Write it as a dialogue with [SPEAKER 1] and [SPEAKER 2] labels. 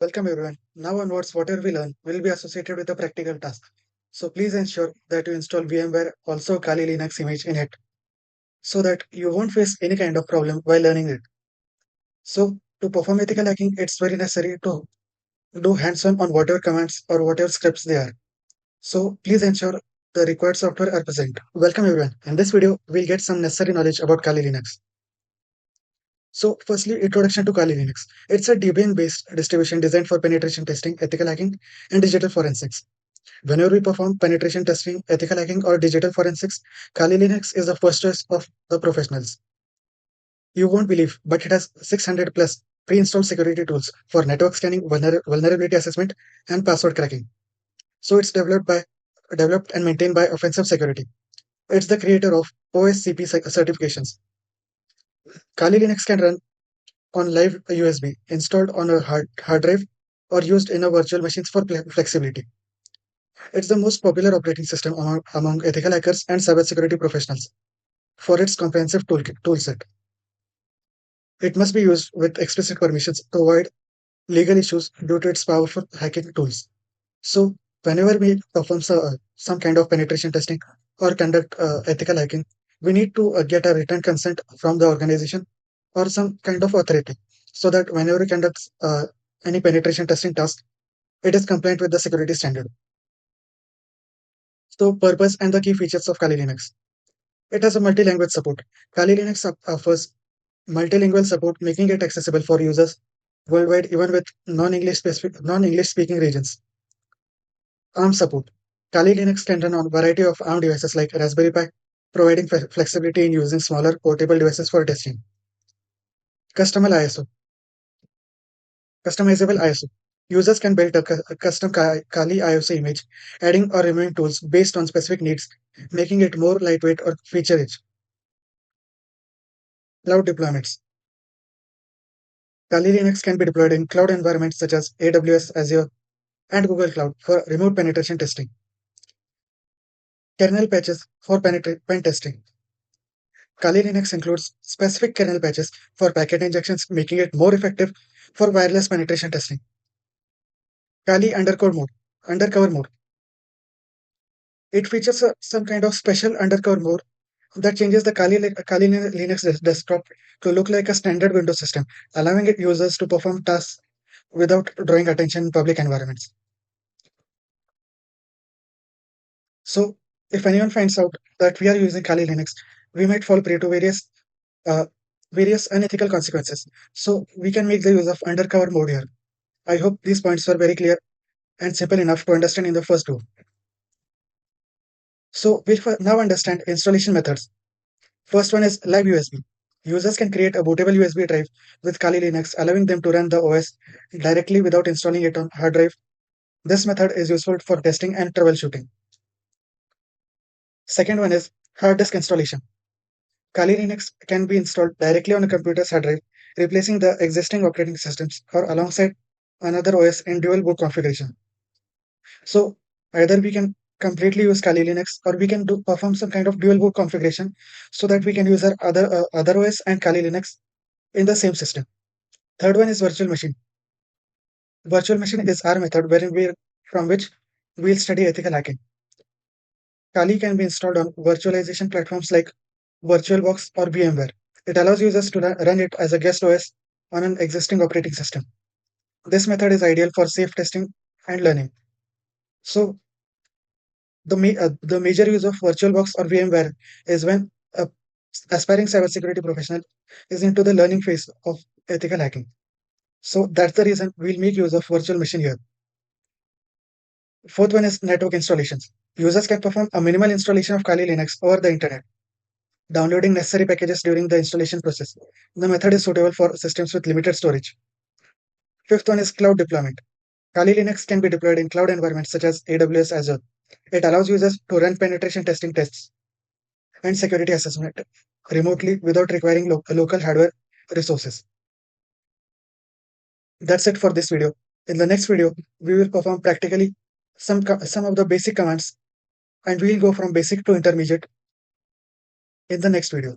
[SPEAKER 1] Welcome everyone. Now onwards, whatever we learn will be associated with a practical task. So please ensure that you install VMware, also Kali Linux image in it, so that you won't face any kind of problem while learning it. So to perform ethical hacking, it's very necessary to do hands-on on whatever commands or whatever scripts they are. So please ensure the required software are present. Welcome everyone. In this video, we'll get some necessary knowledge about Kali Linux. So firstly, introduction to Kali Linux. It's a Debian-based distribution designed for penetration testing, ethical hacking, and digital forensics. Whenever we perform penetration testing, ethical hacking, or digital forensics, Kali Linux is the first choice of the professionals. You won't believe, but it has 600 plus pre-installed security tools for network scanning, vulnerability assessment, and password cracking. So it's developed and maintained by Offensive Security. It's the creator of OSCP certifications. Kali Linux can run on live USB, installed on a hard drive, or used in a virtual machines for flexibility. It's the most popular operating system among ethical hackers and cybersecurity professionals for its comprehensive toolset. It must be used with explicit permissions to avoid legal issues due to its powerful hacking tools. So, whenever we perform some kind of penetration testing or conduct ethical hacking, we need to get a written consent from the organization or some kind of authority so that whenever we conduct any penetration testing task, it is compliant with the security standard. So, purpose and the key features of Kali Linux. It has a multi-language support. Kali Linux offers multilingual support, making it accessible for users worldwide, even with non-English speaking regions. ARM support. Kali Linux can run on a variety of ARM devices like Raspberry Pi, providing flexibility in using smaller portable devices for testing. Customizable ISO. Customizable ISO. Users can build a custom Kali ISO image, adding or removing tools based on specific needs, making it more lightweight or feature-rich. Cloud deployments. Kali Linux can be deployed in cloud environments such as AWS, Azure, and Google Cloud for remote penetration testing. Kernel patches for pen testing. Kali Linux includes specific kernel patches for packet injections, making it more effective for wireless penetration testing. Kali undercover mode. It features some kind of special undercover mode that changes the Kali Linux desktop to look like a standard Windows system, allowing users to perform tasks without drawing attention in public environments. So, if anyone finds out that we are using Kali Linux, we might fall prey to uh, various unethical consequences. So, we can make the use of undercover mode here. I hope these points were very clear and simple enough to understand in the first go. So, we'll now understand installation methods. First one is live USB. Users can create a bootable USB drive with Kali Linux, allowing them to run the OS directly without installing it on hard drive. This method is useful for testing and troubleshooting. Second one is hard disk installation. Kali Linux can be installed directly on a computer's hard drive, replacing the existing operating systems or alongside another OS in dual boot configuration. So either we can completely use Kali Linux or we can perform some kind of dual boot configuration so that we can use our other OS and Kali Linux in the same system. Third one is virtual machine. Virtual machine is our method wherein from which we'll study ethical hacking. Kali can be installed on virtualization platforms like VirtualBox or VMware. It allows users to run it as a guest OS on an existing operating system. This method is ideal for safe testing and learning. So, the major use of VirtualBox or VMware is when a aspiring cybersecurity professional is into the learning phase of ethical hacking. So, that's the reason we'll make use of virtual machine here. Fourth one is network installations. Users can perform a minimal installation of Kali Linux over the internet, downloading necessary packages during the installation process. The method is suitable for systems with limited storage. Fifth one is cloud deployment. Kali Linux can be deployed in cloud environments such as AWS Azure. It allows users to run penetration testing tests and security assessment remotely without requiring local hardware resources. That's it for this video. In the next video, we will perform practically some of the basic commands and we'll go from basic to intermediate in the next video.